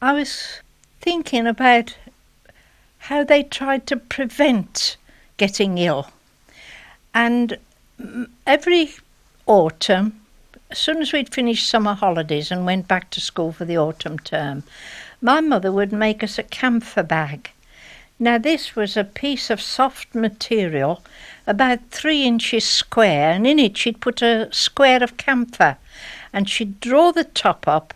I was thinking about how they tried to prevent getting ill. And every autumn, as soon as we'd finished summer holidays and went back to school for the autumn term, my mother would make us a camphor bag. Now this was a piece of soft material about 3 inches square, and in it she'd put a square of camphor, and she'd draw the top up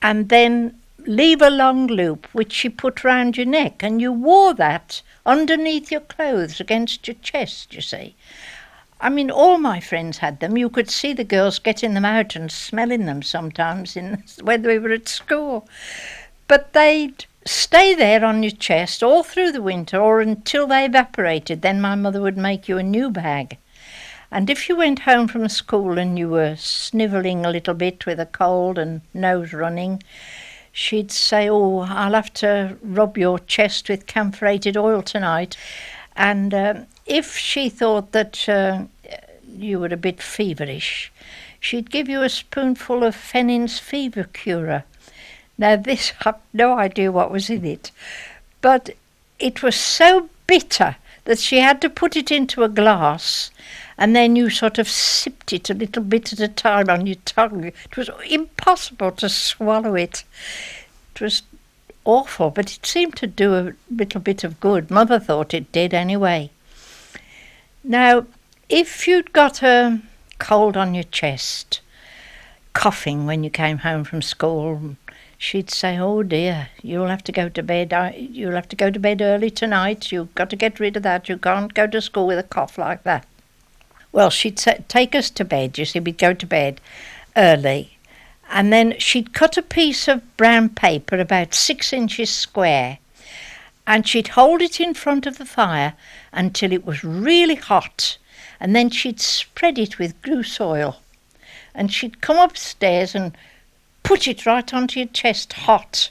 and then leave a long loop which she put round your neck, and you wore that underneath your clothes against your chest, you see. I mean, all my friends had them. You could see the girls getting them out and smelling them sometimes when we were at school. But they'd stay there on your chest all through the winter or until they evaporated. Then my mother would make you a new bag. And if you went home from school and you were snivelling a little bit with a cold and nose running, she'd say, "Oh, I'll have to rub your chest with camphorated oil tonight." And if she thought that you were a bit feverish, she'd give you a spoonful of Fennin's fever curer. Now this, I've no idea what was in it, but it was so bitter that she had to put it into a glass, and then you sort of sipped it a little bit at a time on your tongue. It was impossible to swallow it. It was awful, but it seemed to do a little bit of good. Mother thought it did anyway. Now, if you'd got a cold on your chest, coughing when you came home from school, she'd say, "Oh dear, you'll have to go to bed. You'll have to go to bed early tonight. You've got to get rid of that. You can't go to school with a cough like that." Well, she'd take us to bed. You see, we'd go to bed early, and then she'd cut a piece of brown paper about 6 inches square, and she'd hold it in front of the fire until it was really hot, and then she'd spread it with goose oil, and she'd come upstairs and put it right onto your chest hot.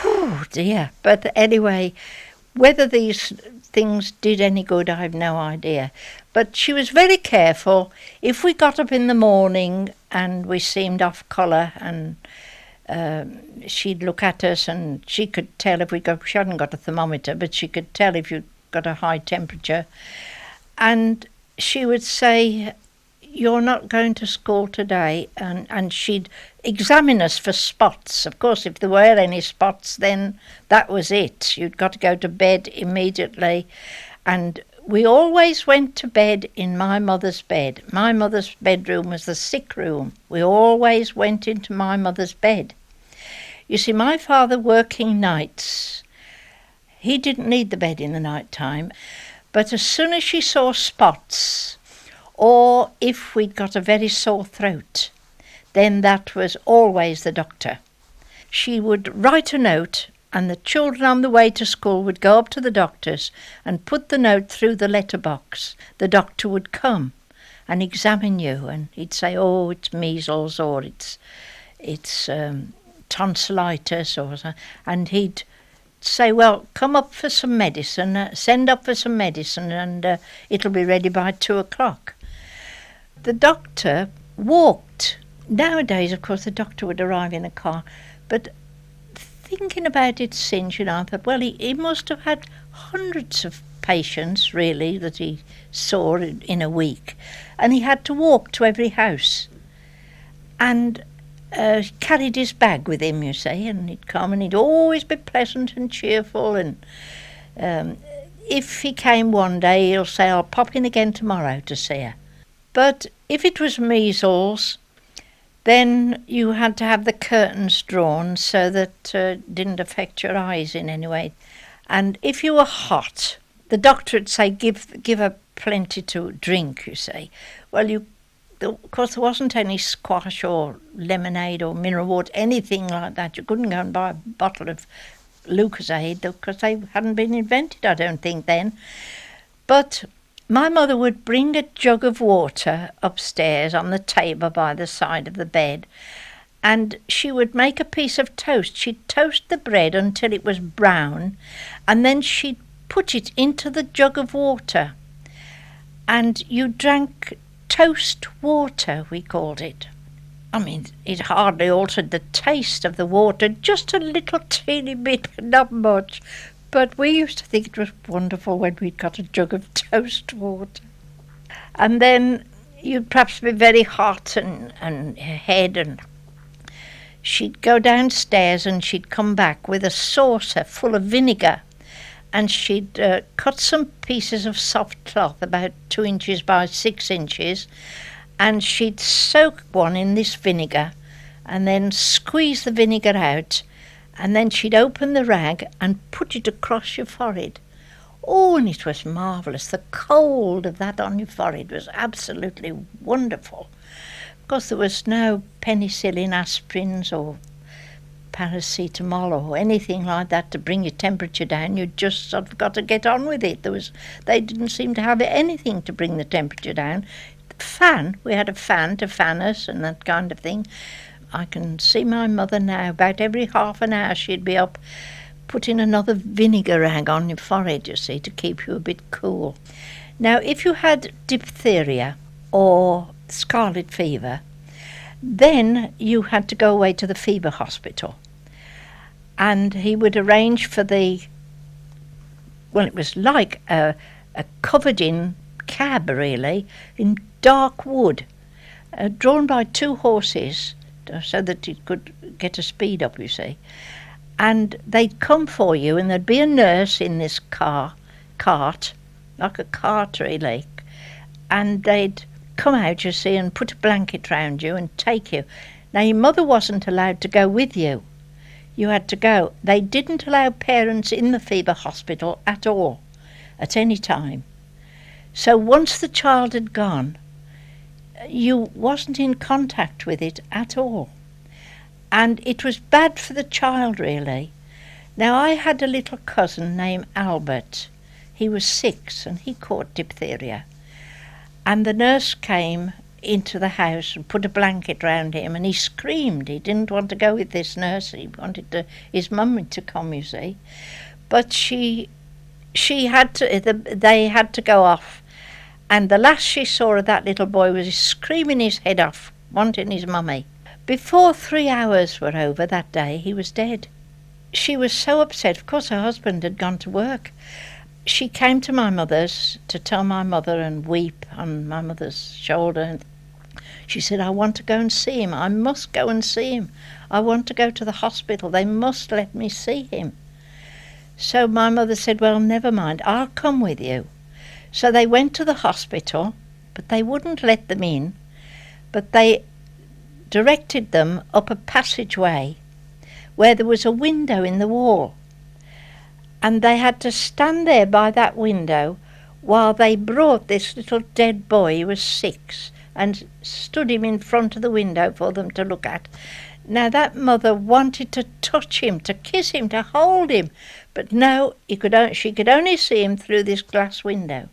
Oh dear. But anyway, whether these things did any good, I've no idea. But she was very careful. If we got up in the morning and we seemed off colour, and she'd look at us, and she could tell if she hadn't got a thermometer, but she could tell if you'd got a high temperature. And she would say, "You're not going to school today," and she'd examine us for spots. Of course, if there were any spots, then that was it. You'd got to go to bed immediately. And we always went to bed in my mother's bed. My mother's bedroom was the sick room. We always went into my mother's bed. You see, my father working nights, he didn't need the bed in the night time, but as soon as she saw spots, or if we'd got a very sore throat, then that was always the doctor. She would write a note, and the children on the way to school would go up to the doctor's and put the note through the letterbox. The doctor would come and examine you, and he'd say, "Oh, it's measles," or it's tonsillitis, or something. And he'd say, "Well, come up for some medicine, send up for some medicine, and it'll be ready by 2:00. The doctor walked. Nowadays, of course, the doctor would arrive in a car, but thinking about it since, I thought, well, he must have had hundreds of patients, really, that he saw in a week, and he had to walk to every house, and carried his bag with him, you see, and he'd come, and he'd always be pleasant and cheerful, and if he came one day, he'll say, "I'll pop in again tomorrow to see her." But if it was measles, then you had to have the curtains drawn so that it didn't affect your eyes in any way. And if you were hot, the doctor would say, give her plenty to drink, you see. Well, of course, there wasn't any squash or lemonade or mineral water, anything like that. You couldn't go and buy a bottle of Lucozade because they hadn't been invented, I don't think, then. But my mother would bring a jug of water upstairs on the table by the side of the bed, and she would make a piece of toast. She'd toast the bread until it was brown, and then she'd put it into the jug of water, and you drank toast water, we called it. I mean, it hardly altered the taste of the water, just a little teeny bit, not much. But we used to think it was wonderful when we'd got a jug of toast water. And then you'd perhaps be very hot and head, and she'd go downstairs and she'd come back with a saucer full of vinegar, and she'd cut some pieces of soft cloth about 2 inches by 6 inches, and she'd soak one in this vinegar and then squeeze the vinegar out, and then she'd open the rag and put it across your forehead. Oh, and it was marvellous. The cold of that on your forehead was absolutely wonderful. Of course, there was no penicillin, aspirins or paracetamol or anything like that to bring your temperature down. You just sort of got to get on with it. They didn't seem to have anything to bring the temperature down. We had a fan to fan us and that kind of thing. I can see my mother now, about every half an hour she'd be up putting another vinegar rag on your forehead, you see, to keep you a bit cool. Now, if you had diphtheria or scarlet fever, then you had to go away to the fever hospital, and he would arrange for it was like a covered-in cab, really, in dark wood, drawn by 2 horses, so that it could get a speed up, you see. And they'd come for you, and there'd be a nurse in this cart, like a cart really, and they'd come out, you see, and put a blanket round you and take you. Now, your mother wasn't allowed to go with you. You had to go. They didn't allow parents in the fever hospital at all, at any time. So once the child had gone, you wasn't in contact with it at all. And it was bad for the child, really. Now, I had a little cousin named Albert. He was 6 and he caught diphtheria. And the nurse came into the house and put a blanket round him, and he screamed. He didn't want to go with this nurse. He wanted his mummy to come, you see. But they had to go off. And the last she saw of that little boy was screaming his head off, wanting his mummy. Before 3 hours were over that day, he was dead. She was so upset. Of course, her husband had gone to work. She came to my mother's to tell my mother and weep on my mother's shoulder. And she said, I want to go and see him. I must go and see him. I want to go to the hospital. They must let me see him. So my mother said, well, never mind. I'll come with you. So they went to the hospital, but they wouldn't let them in. But they directed them up a passageway where there was a window in the wall. And they had to stand there by that window while they brought this little dead boy, he was 6, and stood him in front of the window for them to look at. Now that mother wanted to touch him, to kiss him, to hold him, but no, she could only see him through this glass window.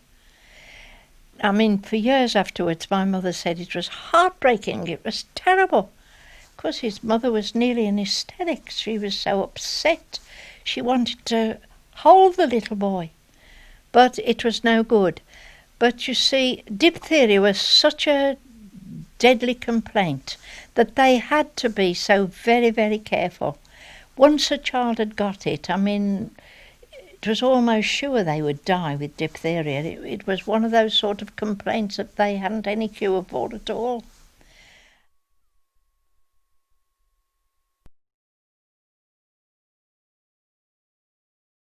I mean, for years afterwards, my mother said it was heartbreaking, it was terrible. Of course, his mother was nearly in hysterics. She was so upset. She wanted to hold the little boy, but it was no good. But you see, diphtheria was such a deadly complaint that they had to be so very, very careful. Once a child had got it, I mean, it was almost sure they would die with diphtheria. It was one of those sort of complaints that they hadn't any cure for at all.